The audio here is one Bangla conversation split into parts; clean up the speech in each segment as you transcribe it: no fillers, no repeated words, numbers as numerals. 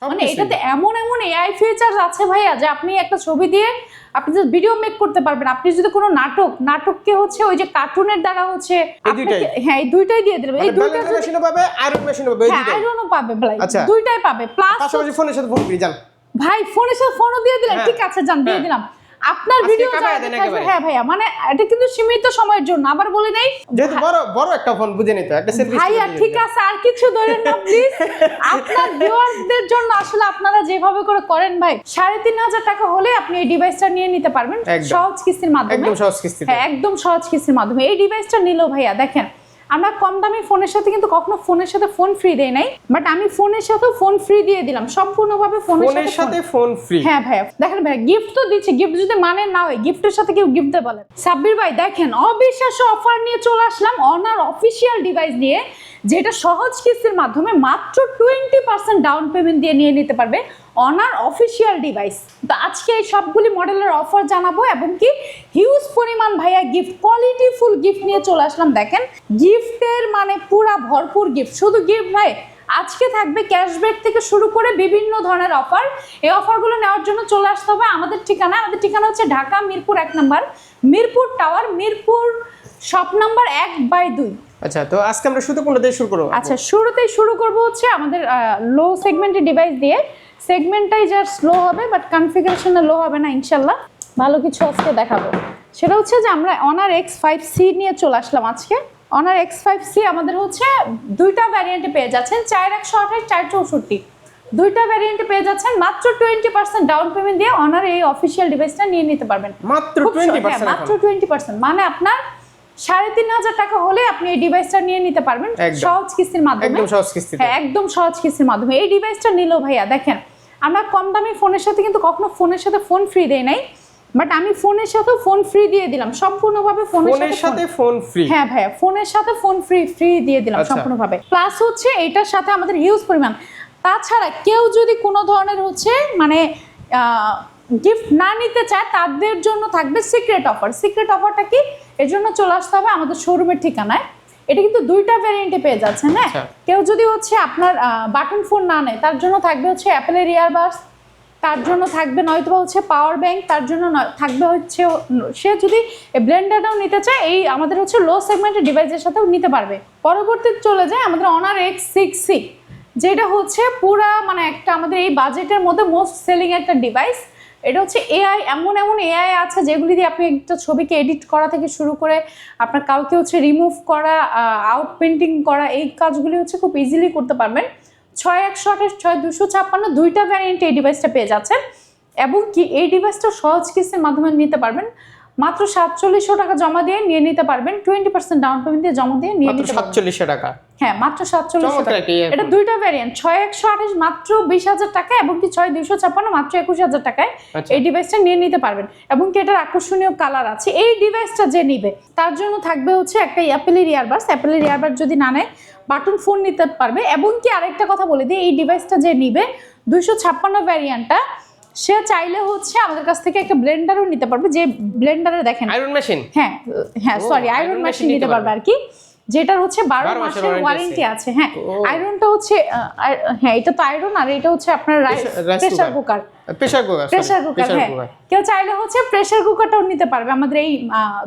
মানে এটাতে এমন এমন এআই ফিচার আছে ভাইয়া যে আপনি একটা ছবি দিয়ে আপনি যে ভিডিও মেক করতে পারবেন। আপনি যদি কোনো নাটককে হচ্ছে ওই যে কার্টুনের দ্বারা হচ্ছে হ্যাঁ এই দুইটাই দিয়ে দিবেন। এই দুইটা মেশিনও পাবে, আয়রন মেশিনও পাবে, হ্যাঁ আয়রনও পাবে ভাই, দুইটাই পাবে। প্লাস পাশাপাশি ফোনের সাথে ফোন ফ্রি। জান ভাই ফোনের সাথে ফোনও দিয়ে দিলেন, ঠিক আছে জান দিয়ে দিলাম আপনার ভিডিও। হ্যাঁ ভাইয়া মানে এটা কিন্তু সীমিত সময়ের জন্য, আবার বলি নাই যেহেতু বড় একটা ফোন বুঝে নিতে একটা সার্ভিস ভাইয়া, ঠিক আছে আর কিছু ধরেন না প্লিজ। আপনার ভিউয়ারদের জন্য আসলে আপনারা যেভাবে করে করেন ভাই, 3,500 টাকা হলে আপনি এই ডিভাইসটা নিয়ে নিতে পারবেন সহজ কিস্তির মাধ্যমে। একদম সহজ কিস্তি, হ্যাঁ একদম সহজ কিস্তির মাধ্যমে এই ডিভাইসটা নিলো ভাইয়া। দেখেন আমরা কম দামি ফোনের সাথে কিন্তু কখনো ফোনের সাথে ফোন ফ্রি দেই নাই, বাট আমি ফোনের সাথে ফোন ফ্রি দিয়ে দিলাম সম্পূর্ণভাবে ফোনের সাথে ফোন ফ্রি। হ্যাঁ ভাইয়া দেখেন ভাইয়া গিফট তো দিচ্ছি, গিফট যদি মানে না হয় গিফটের সাথে কেউ গিফট দেয় বলেন। সাব্বির ভাই দেখেন অবিশ্বাস্য অফার নিয়ে চলে আসলাম অনার অফিসিয়াল ডিভাইস নিয়ে, যেটা সহজ কিস্তির মাধ্যমে মাত্র 20% ডাউন পেমেন্ট দিয়ে নিয়ে নিতে পারবে অনার অফিসিয়াল ডিভাইস। তো আজকে এই সবগুলি মডেলের অফার জানাবো এবং কি হিউজ পরিমাণ ভাইয়া গিফট, কোয়ালিটিফুল গিফট নিয়ে চলে আসলাম। দেখেন গিফটের মানে পুরা ভরপুর গিফট, শুধু গিফট ভাই আজকে থাকবে ক্যাশব্যাক থেকে শুরু করে বিভিন্ন ধরনের অফার। এই অফারগুলো নেওয়ার জন্য চলে আসতে হবে আমাদের ঠিকানা হচ্ছে ঢাকা মিরপুর 1 নম্বর, Mirpur tower, Mirpur shop number 1/2। আচ্ছা তো আজকে আমরা শুধু কোনটা দিয়ে শুরু করব? আচ্ছা শুরুতেই শুরু করব হচ্ছে আমাদের লো সেগমেন্টের ডিভাইস দিয়ে। সেগমেন্টটাই জাস্ট লো হবে, বাট কনফিগারেশনে লো হবে না ইনশাল্লাহ। ভালো কিছু আজকে দেখাবো, সেটা হচ্ছে যে আমরা অনার X5C নিয়ে চলে আসলাম আজকে। অনার X5C আমাদের হচ্ছে দুইটা ভ্যারিয়েন্টে পেয়ে যাচ্ছেন, 4128, 464 দুইটা ভ্যারিয়েন্টে পেয়ে যাচ্ছেন। মাত্র 20% ডাউন পেমেন্ট দিয়ে অনার এই অফিসিয়াল ডিভাইসটা নিয়ে নিতে পারবেন। মাত্র 20%? মাত্র 20%, মানে আপনার 3,500 টাকা হলে আপনি এই ডিভাইসটা নিয়ে নিতে পারবেন সহজ কিস্তির মাধ্যমে। একদম সহজ কিস্তি, হ্যাঁ একদম সহজ কিস্তির মাধ্যমে এই ডিভাইসটা নিলো ভাইয়া। দেখেন আমরা কম দামি ফোনের সাথে কিন্তু কখনো ফোনের সাথে ফোন ফ্রি দেই নাই, বাট আমি ফোনের সাথে ফোন ফ্রি দিয়ে দিলাম সম্পূর্ণভাবে। ফোনের সাথে ফোন ফ্রি, হ্যাঁ ভাইয়া ফোনের সাথে ফোন ফ্রি দিয়ে দিলাম সম্পূর্ণভাবে। প্লাস হচ্ছে এটার সাথে আমাদের হিউজ পরিমাণ, তাছাড়া কেউ যদি কোনো ধরনের হচ্ছে মানে গিফট না নিতে চায় তাদের জন্য থাকবে সিক্রেট অফার। সিক্রেট অফারটা কি, এর জন্য চলে আসতে হবে আমাদের শোরুমের ঠিকানায়। এটা কিন্তু দুইটা ভ্যারিয়েন্টে পেয়ে যাচ্ছেন। হ্যাঁ কেউ যদি হচ্ছে আপনার বাটন ফোন না নেয় তার জন্য থাকবে হচ্ছে অ্যাপেলের ইয়ারবাডস, তার জন্য থাকবে নয়তো হচ্ছে পাওয়ার ব্যাংক, তার জন্য থাকবে হচ্ছে সে যদি ব্লেন্ডারটাও নিতে চায় এই আমাদের হচ্ছে লো সেগমেন্টের ডিভাইসের সাথেও নিতে পারবে। পরবর্তীতে চলে যায় আমাদের অনার X6C, যেটা হচ্ছে পুরা মানে একটা আমাদের এই বাজেটের মধ্যে মোস্ট সেলিং একটা ডিভাইস। এটা হচ্ছে এআই, এমন এআই আছে যেগুলি দিয়ে আপনি একটা ছবিকে এডিট করা থেকে শুরু করে আপনার কাউকে হচ্ছে রিমুভ করা, আউট পেন্টিং করা, এই কাজগুলি হচ্ছে খুব ইজিলি করতে পারবেন। 6128, 6256 দুইটা ভ্যারিয়েন্টে এই ডিভাইসটা পেয়ে যাচ্ছেন এবং কি এই ডিভাইসটা সহজ কিস্তির মাধ্যমে নিতে পারবেন। মাত্র 4700 টাকা জমা দিয়ে নিয়ে নিতে পারবেন, 20% ডাউন পেমেন্ট দিয়ে জমা দিয়ে নিয়ে নিতে পারবেন। 4700 টাকা? হ্যাঁ মাত্র 4700 টাকা। এটা দুইটা ভ্যারিয়েন্ট, 6128 মাত্র 20,000 টাকা এবং কি 6256 মাত্র 21,000 টাকায় এই ডিভাইসটা নিয়ে নিতে পারবেন। এবং কি এটার আকর্ষণীয় কালার আছে। এই ডিভাইসটা যে নিবে তার জন্য থাকবে হচ্ছে একটা অ্যাপেলের ইয়ারবাডস, অ্যাপেলের ইয়ারবাড যদি না নেয় বাটন ফোন নিতে পারবে। এবং কি আরেকটা কথা বলে দিই, এই ডিভাইসটা যে নিবে 256 ভ্যারিয়েন্টটা সে চাইলে হচ্ছে আমাদের কাছ থেকে একটা ব্লেন্ডারও নিতে পারবে, যে ব্লেন্ডারে দেখেন আয়রন মেশিন, হ্যাঁ সরি আয়রন মেশিন নিতে পারবে আর কি, যেটার হচ্ছে 12 মাসের ওয়ারেন্টি আছে। হ্যাঁ আয়রনটা হচ্ছে হ্যাঁ এটা তো আয়রন, আর এটা হচ্ছে আপনার প্রেসার কুকার। হ্যাঁ কেউ চাইলে হচ্ছে প্রেসার কুকারটাও নিতে পারবে আমাদের এই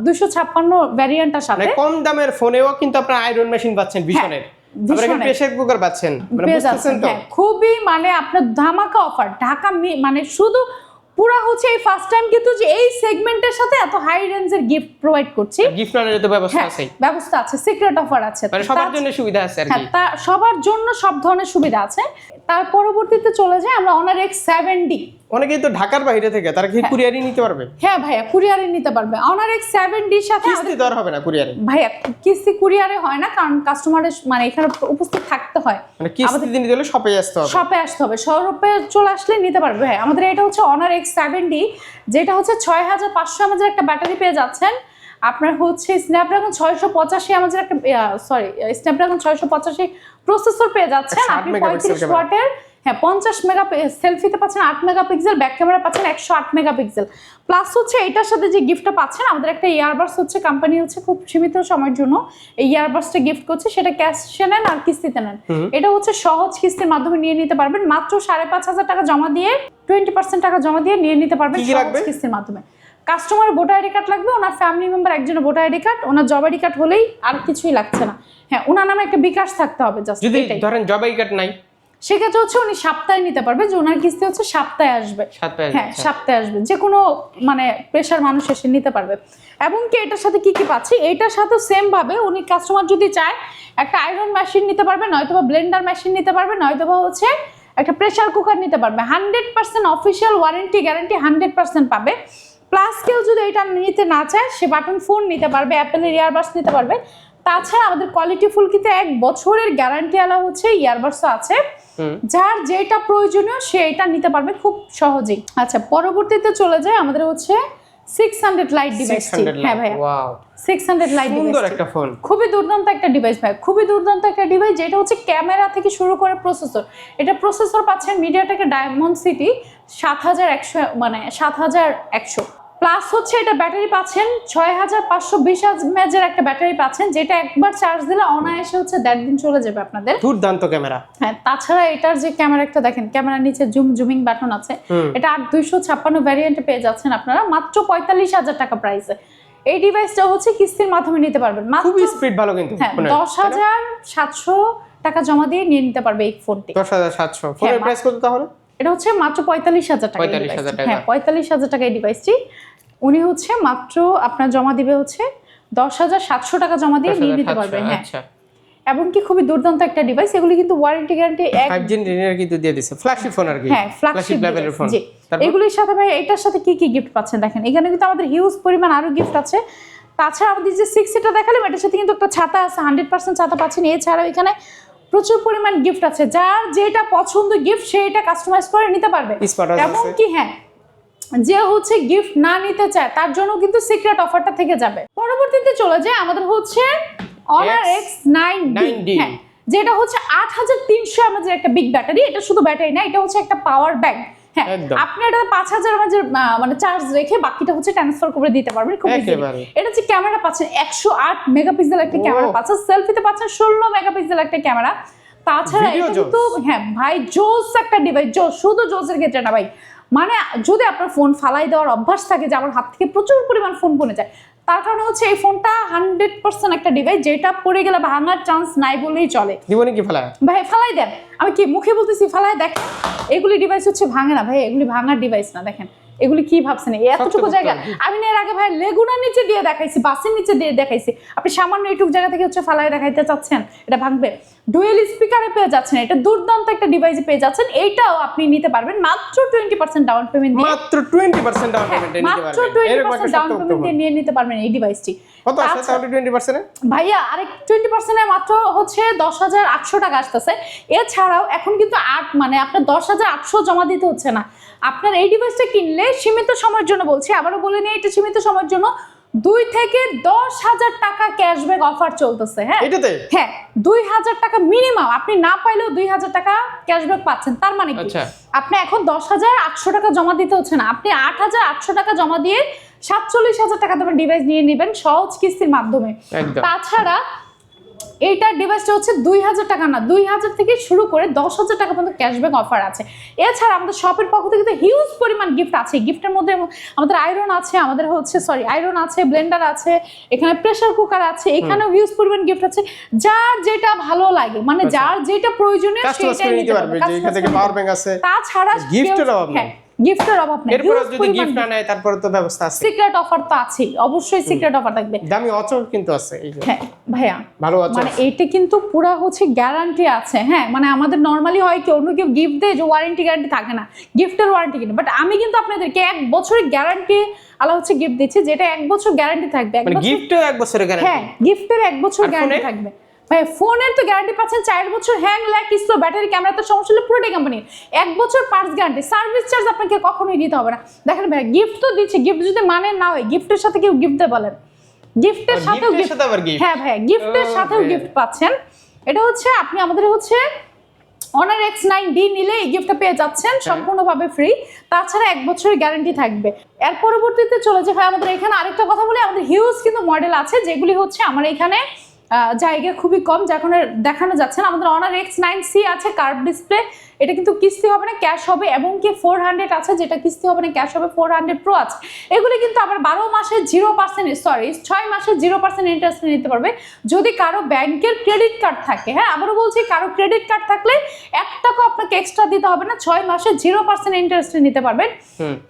256 ভ্যারিয়েন্টটার সাথে। কম দামের ফোনেও কিন্তু আপনারা আয়রন মেশিন পাচ্ছেন ভীষণের, প্রেসার কুকার পাচ্ছেন, মানে বুঝতেছেন তো খুবই মানে আপনার ধামাকা অফার। ঢাকা মানে শুধু পুরা হচ্ছে এই ফার্স্ট টাইম কিন্তু যে এই সেগমেন্টের সাথে এত হাই রেঞ্জের গিফট প্রোভাইড করছি। গিফট নানের তো ব্যবস্থা আছে, ব্যবস্থা আছে, সিক্রেট অফার আছে, মানে সবার জন্য সুবিধা আছে আর কি। হ্যাঁ সবার জন্য সব ধরনের সুবিধা আছে। তার পরবর্তীতে চলে যায় আমরা অনার X7D। অনেকেই তো ঢাকার বাইরে থেকে, তারা কি কুরিয়ারে নিতে পারবে? হ্যাঁ ভাইয়া কুরিয়ারে নিতে পারবে। অনার X7D এর সাথে কিস্তি দর হবে না কুরিয়ারে ভাইয়া, কিস্তি কুরিয়ারে হয় না, কারণ কাস্টমারের মানে এখানে উপস্থিত থাকতে হয়। মানে কিস্তি দিতে হলে শপে আসতে হবে, শপে চলে আসলে নিতে পারবে। ভাই আমাদের এটা হচ্ছে অনার X7D, যেটা হচ্ছে 6500 mAh একটা ব্যাটারি পেয়ে যাচ্ছেন। আপনার হচ্ছে স্ন্যাপড্রাগন 685 আমাদের একটা স্ন্যাপড্রাগন 685 প্রসেসর পেয়ে যাচ্ছেন। আপনি 35 ওয়াটের হ্যাঁ 50 মেগা সেলফিতে পাচ্ছেন 8 মেগাপিক্সেল, ব্যাক ক্যামেরা পাচ্ছেন 108 মেগাপিক্সেল। প্লাস হচ্ছে এটার সাথে যে গিফটটা পাচ্ছেন, আমাদের একটা ইয়ারবাডস হচ্ছে কোম্পানি হচ্ছে খুব সীমিত সময়ের জন্য এই ইয়ারবাডসটা গিফট করছে, সেটা ক্যাশে নেন আর কিস্তিতে নেন। এটা হচ্ছে সহজ কিস্তির মাধ্যমে নিয়ে নিতে পারবেন, মাত্র 5,500 টাকা জমা দিয়ে 20% টাকা জমা দিয়ে নিয়ে নিতে পারবেন সহজ কিস্তির মাধ্যমে। কাস্টমারের ভোটার আইডি কার্ড লাগবে, ওনার ফ্যামিলি মেম্বার একজনের ভোটার আইডি কার্ড, ওনার জব আইডি কার্ড হলেই আর কিছুই লাগছে না। হ্যাঁ ওনার নামে একটা বিকাশ থাকতে হবে জাস্ট। যদি ধরেন জব আইডি কার্ড নাই সেক্ষেত্রে হচ্ছে উনি সপ্তাহে নিতে পারবে, যে ওনার কিস্তি হচ্ছে সপ্তাহে আসবে। হ্যাঁ সপ্তাহে আসবে, যে কোনো মানে প্রেশার মানুষ এসে নিতে পারবে। এবং কি এটার সাথে কি কি পাচ্ছি, এইটার সাথে সেম ভাবে উনি কাস্টমার যদি চায় একটা আয়রন মেশিন নিতে পারবে, নয়তো বা ব্লেন্ডার মেশিন নিতে পারবে, নয়তো বা হচ্ছে একটা প্রেশার কুকার নিতে পারবে। 100% অফিসিয়াল ওয়ারেন্টি গ্যারান্টি 100% পাবে। প্লাস কেউ যদি এটা নিতে না চায়, সে বাটন ফোন নিতে পারবে, অ্যাপেলের ইয়ারবাডস নিতে পারবে। তাছাড়া আমাদের কোয়ালিটি ফুল কিন্তু 1 বছরের গ্যারান্টি আলা হচ্ছে ইয়ারবাডসও আছে, যার যেটা প্রয়োজনীয় সে এটা নিতে পারবে খুব সহজেই। আচ্ছা পরবর্তীতে চলে যায় আমাদের হচ্ছে 600 লাইট ডিভাইসটি। হ্যাঁ ভাই ওয়াও 600 লাইট ডিভাইস, সুন্দর একটা ফোন, খুবই দুর্দান্ত একটা ডিভাইস ভাই, খুবই দুর্দান্ত একটা ডিভাইস, যেটা হচ্ছে ক্যামেরা থেকে শুরু করে প্রসেসর। এটা প্রসেসর পাচ্ছেন মিডিয়াটেকের ডায়মন্ডসিটি 7100, মানে 7100। প্লাস হচ্ছে এটা ব্যাটারি পাচ্ছেন 6520 mAh একটা ব্যাটারি পাচ্ছেন, যেটা একবার চার্জ দিলে অনায়াসে হচ্ছে 1.5 দিন চলে যাবে আপনাদের। দুর্দান্ত ক্যামেরা। হ্যাঁ তাছাড়া এটার যে ক্যামেরাটা দেখেন, ক্যামেরার নিচে জুমিং বাটন আছে, এটা 8256 ভ্যারিয়েন্টে পেয়ে যাচ্ছেন আপনারা মাত্র 45,000 টাকা প্রাইসে। এই ডিভাইসটা হচ্ছে কিস্তির মাধ্যমে নিতে পারবেন, খুবই স্পিড ভালো কিন্তু। হ্যাঁ 10,700 টাকা জমা দিয়ে নিয়ে নিতে পারবে এই ফোনটি। 10,700 ফোনের প্রাইস কত তাহলে? এটা হচ্ছে মাত্র 45,000 টাকা। 45,000 টাকা। হ্যাঁ 45,000 টাকা এই ডিভাইসটি। উনি হচ্ছে মাত্র আপনার জমা দিবে হচ্ছে 10,700 টাকা জমা দিয়ে নিয়ে নিতে পারবেন। হ্যাঁ আচ্ছা। এবং কি খুবই দুর্দান্ত একটা ডিভাইস, এগুলি কিন্তু ওয়ারেন্টি গ্যারান্টি 5G রিনিউয়াল কিন্তু দিয়ে দিয়েছে, ফ্ল্যাগশিপ ফোন আর কি। হ্যাঁ ফ্ল্যাগশিপ লেভেলের ফোন। এগুলির সাথে ভাই এটার সাথে কি কি গিফট পাচ্ছেন দেখেন, এখানে কিন্তু আমাদের হিউজ পরিমাণ আরো গিফট আছে। তাছাড়া আমাদের যে 6 এটা দেখালাম, এটার সাথে কিন্তু একটা ছাতা আছে, 100% ছাতা পাচ্ছেন। এছাড়াও এখানে প্রচুর পরিমাণ গিফট আছে, যার যেটা পছন্দ গিফট সে এটা কাস্টমাইজ করে নিতে পারবে। এবং কি হ্যাঁ যে হচ্ছে গিফট না নিতে চায় তার জন্য কিন্তু সিক্রেট অফারটা থেকে যাবে। পরবর্তীতে চলে যায় আমাদের হচ্ছে Honor X9D, হ্যাঁ যেটা হচ্ছে 8300 mAh একটা বিগ ব্যাটারি। এটা শুধু ব্যাটারি না, এটা হচ্ছে একটা পাওয়ার ব্যাংক। হ্যাঁ আপনি এটা 5000 mAh মানে চার্জ রেখে বাকিটা হচ্ছে ট্রান্সফার করে দিতে পারবেন খুব ইজি। এটা যে ক্যামেরা পাচ্ছেন 108 মেগাপিক্সেল একটা ক্যামেরা পাচ্ছেন, সেলফিতে পাচ্ছেন 16 মেগাপিক্সেল একটা ক্যামেরা। তাছাড়া এটা কিন্তু হ্যাঁ ভাই জোস একটা ডিভাইস, জোস শুধু জোসের ক্ষেত্রে না ভাই, মানে যদি আপনার ফোন ফালাই দেওয়ার অভ্যাস থাকে, যে আমার হাত থেকে প্রচুর পরিমাণ ফোন পড়ে যায়, তার কারণে হচ্ছে এই ফোনটা 100% একটা ডিভাইস, যেটা পড়ে গেলে ভাঙার চান্স নাই বলেই চলে। দিবনি কি ফালাই ভাই ফালাই দেন, আমি কি মুখে বলতেছি ফালাই দেখ, এগুলি ডিভাইস হচ্ছে ভাঙে না ভাই, এগুলি ভাঙার ডিভাইস না। দেখেন এগুলি কি ভাবছেন, এতটুকু জায়গা আমি এর আগে ভাই লেগুনার নিচে দিয়ে দেখাইছি, বাসের নিচে দিয়ে দেখাইছি, আপনি সামান্য এইটুকু জায়গা থেকে হচ্ছে ফালাই দেখাইতে চাচ্ছেন এটা ভাঙবে? ডুয়েল স্পিকারে পেয়ে যাচ্ছেন, এটা দুর্দান্ত একটা ডিভাইসে পেয়ে যাচ্ছেন। এইটাও আপনি নিতে পারবেন মাত্র 20% ডাউন পেমেন্ট দিয়ে। মাত্র 20% ডাউন পেমেন্ট নিতে পারবেন, মাত্র 20% ডাউন পেমেন্ট দিয়ে নিয়ে নিতে পারবেন এই ডিভাইসটি। কত আসছে তাহলে 20%? ভাইয়া আরেক 20% এ মাত্র হচ্ছে 10,800 টাকা আসতেছে। এছাড়াও এখন কিন্তু মানে আপনার 10,800 জমা দিতে হচ্ছে না। আপনার এই ডিভাইসটা কিনলে সীমিত সময়ের জন্য, বলছি আবারও বলে নিই, এটা সীমিত সময়ের জন্য 2 থেকে 10,000 টাকা ক্যাশব্যাক অফার চলতেছে। হ্যাঁ এটাতে হ্যাঁ 2,000 টাকা মিনিমাম, আপনি না পাইলেও 2,000 টাকা ক্যাশব্যাক পাচ্ছেন। তার মানে কি আপনি এখন 10,800 টাকা জমা দিতে হচ্ছে না, আপনি 8,800 টাকা জমা দিয়ে 47,000 টাকা দামের ডিভাইস নিয়ে নেবেন সহজ কিস্তির মাধ্যমে। তাছাড়া এইটার ডিভাইসটা হচ্ছে 2,000 টাকা না, 2,000 থেকে শুরু করে 10,000 টাকা পর্যন্ত ক্যাশব্যাক অফার আছে। এছাড়া আমাদের শপের পক্ষ থেকে তো হিউজ পরিমাণ গিফট আছে। গিফটের মধ্যে আমাদের আয়রন আছে, আমাদের হচ্ছে আয়রন আছে, ব্লেন্ডার আছে, এখানে প্রেসার কুকার আছে, এখানেও হিউজ পরিমাণ গিফট আছে। যার যেটা ভালো লাগে, মানে যার যেটা প্রয়োজনীয় সেটাই নিতে পারবে। এখান থেকে পাওয়ার ব্যাংক আছে, তাছাড়া গিফটের অভাব নেই। গিফটের অভাব নেই। এরপর যদি গিফট না নেয় তারপর তো ব্যবস্থা আছে, সিক্রেট অফার তো আছে, অবশ্যই সিক্রেট অফার থাকবে। দামি অচল কিন্তু আছে এই যে। হ্যাঁ ভাইয়া ভালো অচল, মানে এইটা কিন্তু পুরো হচ্ছে গ্যারান্টি আছে। হ্যাঁ মানে আমাদের নরমালি হয় কি অন্য কেউ গিফট দেয় যে ওয়ারেন্টি গ্যারান্টি থাকে না, গিফটের ওয়ারেন্টি কিন্তু, বাট আমি কিন্তু আপনাদেরকে 1 বছরের গ্যারান্টি আলা হচ্ছে গিফট দিচ্ছি, যেটা 1 বছর গ্যারান্টি থাকবে। মানে গিফটের 1 বছরের গ্যারান্টি? হ্যাঁ গিফটের 1 বছর গ্যারান্টি থাকবে। ভাই ফোনের তো গ্যারান্টি পাচ্ছেন 4 বছর, hang lag slow battery camera তো সমস্যা হলে পুরোটাই কোম্পানির। 1 বছর পার্টস গ্যারান্টি, সার্ভিস চার্জ আপনাকে কখনোই দিতে হবে না। দেখেন ভাই গিফট তো দিচ্ছে, গিফট যদি মানে না হয় গিফটের সাথে কেউ গিফট দেয় বলেন, গিফটের সাথেও গিফট। হ্যাঁ ভাই গিফটের সাথেও গিফট পাচ্ছেন। এটা হচ্ছে আপনি আমাদের হচ্ছে Honor X9D নিলে এই গিফটটা পেয়ে যাচ্ছেন সম্পূর্ণভাবে ফ্রি, তাছাড়া 1 বছরের গ্যারান্টি থাকবে। এর পরবর্তীতে চলে যে ভাই আমাদের এখানে আরেকটা কথা বলি, আমাদের হিউজ কিন্তু মডেল আছে যেগুলি হচ্ছে আমার এখানে জায়গা খুবই কম যখন দেখানো যাচ্ছে না। আমাদের Honor X9C আছে কার্ভ ডিসপ্লে, এটা কিন্তু কিস্তি হবে না ক্যাশ হবে, এবং কি 400 আছে যেটা কিস্তি হবে না ক্যাশ হবে, 400 Pro আছে। এগুলি কিন্তু আবার 12 মাসে 0% 6 মাসে 0% ইন্টারেস্ট নিতে পারবে যদি কারো ব্যাংকের ক্রেডিট কার্ড থাকে। হ্যাঁ, আবারও বলছি, কারো ক্রেডিট কার্ড থাকলে 1 টাকা আপনাকে এক্সট্রা দিতে হবে না, 6 মাসে 0% ইন্টারেস্ট নিতে পারবেন।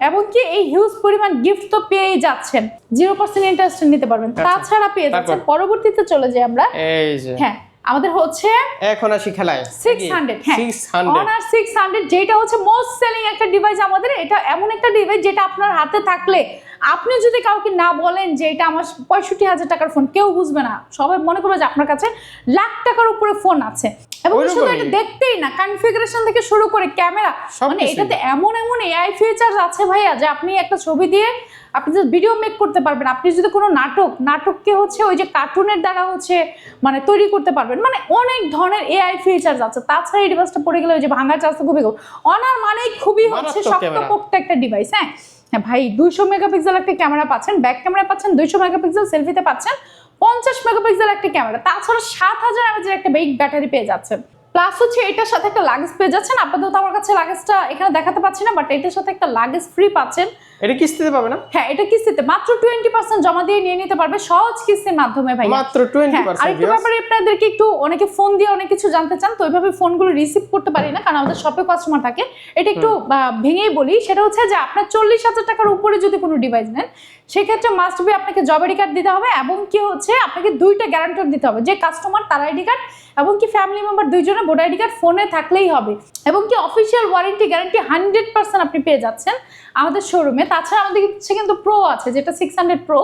এবং কি এই হিউজ পরিমাণ গিফট তো পেয়েই যাচ্ছেন, 0% ইন্টারেস্ট নিতে পারবেন। তাছাড়া পেয়ে যাচ্ছেন পরবর্তীতে চলে যাই আমরা, এই যে হ্যাঁ আমাদের হচ্ছে এখন আসি খেলায় 600, হ্যাঁ 600 Honor 600 যেটা হচ্ছে মোস্ট সেলিং একটা ডিভাইস আমাদের। এটা এমন একটা ডিভাইস যেটা আপনার হাতে থাকলে আপনি যদি কাউকে না বলেন যে এটা আমার 65,000 টাকার ফোন, কেউ বুঝবে না, সবাই মনে করবে যে আপনার কাছে লাখ টাকার উপরে ফোন আছে। এবং শুধু এটা দেখতেই না, কনফিগারেশন থেকে শুরু করে ক্যামেরা, মানে এটাতে এমন এমন এআই ফিচার আছে ভাইয়া যে আপনি একটা ছবি দিয়ে আপনি যে ভিডিও মেক করতে পারবেন। আপনি যদি কোনো নাটককে হচ্ছে ওই যে কার্টুনের দ্বারা হচ্ছে মানে তৈরি করতে পারবেন, মানে অনেক ধরনের এআই ফিচার আছে। তাছাড়া এই ডিভাইসটা পড়ে গেলে ওই যে ভাঙার চান্স খুবই কম। Honor মানেই খুবই হচ্ছে শক্তপোক্ত একটা ডিভাইস। হ্যাঁ ভাই, 200 মেগাপিক্সেল একটা ক্যামেরা পাচ্ছেন, ব্যাক ক্যামেরা পাচ্ছেন 200 মেগাপিক্সেল, সেলফিতে পাচ্ছেন 50 মেগাপিক্সেল একটা ক্যামেরা, তাছাড়া 7000 mAh একটা ব্যাটারি পেয়ে যাচ্ছেন। প্লাস হচ্ছে এটার সাথে একটা লাগেজ পেয়ে যাচ্ছেন। আপাতত আমার কাছে লাগেজটা এখানে দেখাতে পাচ্ছি না, বাট এটার সাথে একটা লাগেজ ফ্রি পাচ্ছেন। এটা কিস্তিতে পাবে না? হ্যাঁ, এটা কিস্তিতে মাত্র 20% জমা দিয়ে নিয়ে নিতে পারবে সহজ কিস্তির মাধ্যমে ভাই, মাত্র 20%। আরেকটু ব্যাপারে আপনাদেরকে একটু অনেকে ফোন দিয়ে অনেক কিছু জানতে চান, তো ওইভাবে ফোনগুলো রিসিভ করতে পারি না কারণ আমাদের শপে কাস্টমার থাকে। এটা একটু ভেঙেই বলি, সেটা হচ্ছে যে আপনার 40,000 টাকার উপরে যদি কোনো ডিভাইস নেন সেক্ষেত্রে মাস্ট বি আপনাকে জব আইডি কার্ড দিতে হবে, এবং কি হচ্ছে আপনাকে 2টা গ্যারান্টর দিতে হবে, যে কাস্টমার তার আইডি কার্ড এবং কি ফ্যামিলি মেম্বার 2 জনের ভোটার আইডি কার্ড ফোনে থাকলেই হবে। এবং কি অফিসিয়াল ওয়ারেন্টি গ্যারান্টি 100% আপনি পেয়ে যাচ্ছেন আমাদের শোরুমে। তাছাড়া আমাদের কাছে কিন্তু প্রো আছে, যেটা 600 প্রো,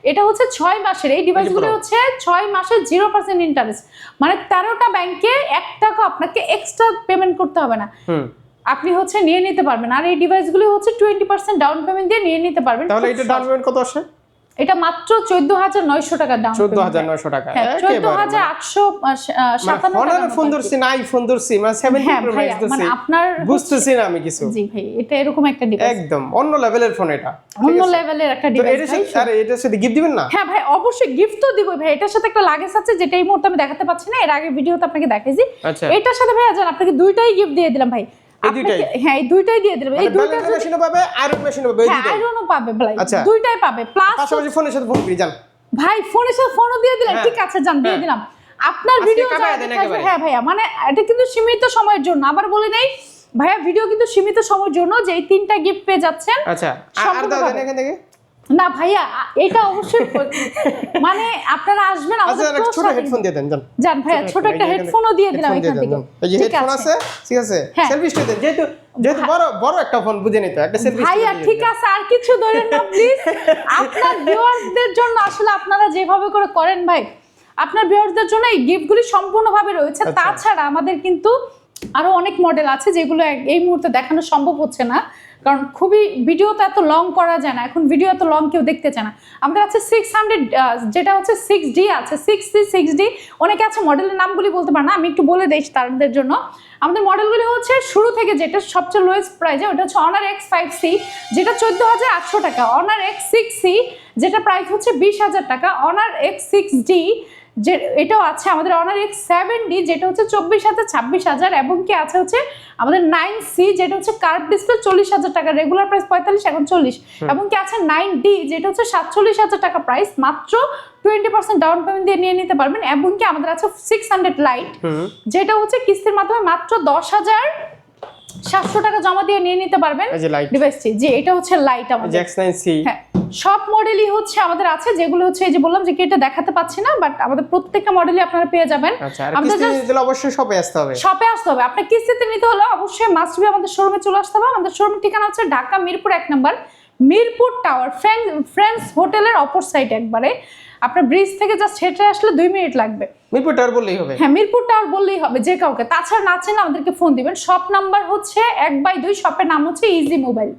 এটা হচ্ছে 6 মাসের। এই ডিভাইসগুলো হচ্ছে 6 মাসে 0% ইন্টারেস্ট, মানে 13টা ব্যাংকে 1 টাকা আপনাকে এক্সট্রা পেমেন্ট করতে হবে না, আপনি হচ্ছে নিয়ে নিতে পারবেন। আর এই ডিভাইসগুলো হচ্ছে 20% ডাউন পেমেন্ট দিয়ে নিয়ে নিতে পারবেন। তাহলে এটা ডাউন পেমেন্ট কত আসে? এটা মাত্র 14,900 টাকা ডাউন পেমেন্ট। 14,900 টাকা, 14,857 টাকা। ফোন ধরছি না, আইফোন ধরছি, মানে 70 প্রো ম্যাক্স ধরছি, মানে আপনার বুঝতেছি না আমি কিছু। জি ভাই, এটা এরকম একটা ডিভাইস, একদম অন্য লেভেলের ফোন, এটা অন্য লেভেলের একটা ডিভাইস। আরে এটার সাথে গিফট দিবেন না? হ্যাঁ ভাই, অবশ্যই গিফট তো দিবই ভাই। এটার সাথে একটা লাগেজ আছে যেটা এই মুহূর্তে আমি দেখাতে পাচ্ছি না, এর আগে ভিডিওতে আপনাকে দেখাইছি। এটার সাথে ভাই জান আপনাকে 2টাই গিফট দিয়ে দিলাম ভাই। হ্যাঁ, এই 2টাই দিয়ে দিলাম। এই 2টা মেশিনও পাবে, আয়রন মেশিনও পাবে, এই 2টাই আয়রনও পাবে ভাই, 2টাই পাবে। প্লাস পাশাপাশি ফোনের সাথে ফোন ফ্রি জান ভাই, ফোনের সাথে ফোনও দিয়ে দিলেন, ঠিক আছে জান, দিয়ে দিলাম আপনার ভিডিও। হ্যাঁ ভাইয়া, মানে এটা কিন্তু সীমিত সময়ের জন্য, আবার বলি নাই ভাইয়া, ভিডিও কিন্তু সীমিত সময়ের জন্য, যে এই 3টা গিফট পেয়ে যাচ্ছেন। আচ্ছা, আর দাও দেন এখান থেকে না ভাইয়া, এটা অবশ্যই মানে আপনারা আসবেন আমাদের ছোট হেডফোন দিয়ে দেন জান ভাইয়া, ছোট একটা হেডফোনও দিয়ে দিলাম এখান থেকে। এই যে হেডফোন আছে, ঠিক আছে, সেলফি স্টিক দেন, যেহেতু বড় একটা ফোন বুঝে নিতে একটা সেলফি ভাইয়া, ঠিক আছে, আর কিছু ধরেন না প্লিজ। আপনার ভিউয়ারদের জন্য আসলে আপনারা যেভাবে করে করেন ভাই, আপনার ভিউয়ারদের জন্য এই গিফটগুলি সম্পূর্ণভাবে রয়েছে। তাছাড়া আমাদের কিন্তু আরো অনেক মডেল আছে যেগুলো এই মুহূর্তে দেখানো সম্ভব হচ্ছে না, কারণ খুবই ভিডিও তো এত লং করা যায় না, এখন ভিডিও এত লং কেউ দেখতে চায় না। আমাদের আছে 600, যেটা হচ্ছে 6D আছে, 6D। অনেকে আছে মডেলের নামগুলি বলতে পারে না, আমি একটু বলে দিই তাদের জন্য। আমাদের মডেলগুলি হচ্ছে শুরু থেকে যেটা সবচেয়ে লোয়েস্ট প্রাইসে, ওটা হচ্ছে Honor X5C, যেটা 14,800 টাকা, Honor X6C, যেটা প্রাইস হচ্ছে 20,000 টাকা, Honor X6D, যে এটাও আছে আমাদের, Honor X7D, যেটা হচ্ছে 24,000 এবং কি আছে হচ্ছে আমাদের 9C, যেটা হচ্ছে কার্ভ ডিসপ্লে, 40,000 টাকা, রেগুলার প্রাইস 45, এখন 40, এবং কি আছে 9D, যেটা হচ্ছে 47,000 টাকা প্রাইস, মাত্র 20% ডাউন পেমেন্ট দিয়ে নিয়ে নিতে পারবেন। এবং কি আমাদের আছে 600 লাইট, যেটা হচ্ছে কিস্তির মাধ্যমে মাত্র 10,700 টাকা জমা দিয়ে নিয়ে নিতে পারবেন ডিভাইসটি। যে এটা হচ্ছে লাইট আমাদের X9C। হ্যাঁ, সব মডেলই হচ্ছে আমাদের আছে, যেগুলো হচ্ছে এই যে বললাম যে এটা দেখাতে পাচ্ছি না, বাট আমাদের প্রত্যেকটা মডেলই আপনারা পেয়ে যাবেন। আমাদের অবশ্যই শপে আসতে হবে, আপনার কিস্তিতে নিতে হলে অবশ্যই মাস্ট বি আমাদের শোরুমে চলে আসতে হবে। আমাদের শোরুমের ঠিকানা হচ্ছে ঢাকা মিরপুর 1 নম্বর, মিরপুর টাওয়ার, ফ্রেন্ডস হোটেলের অপর সাইড একবারে। আপনার ব্রিজ থেকে জাস্ট হেঁটে আসলে 2 মিনিট লাগবে। মিরপুর টাওয়ার বললেই হবে। হ্যাঁ, মিরপুর টাওয়ার বললেই হবে যে কাউকে। তাছাড়া না চেনে আমাদেরকে ফোন দিবেন। শপ নাম্বার হচ্ছে 1/2, শপের নাম হচ্ছে ইজি মোবাইল।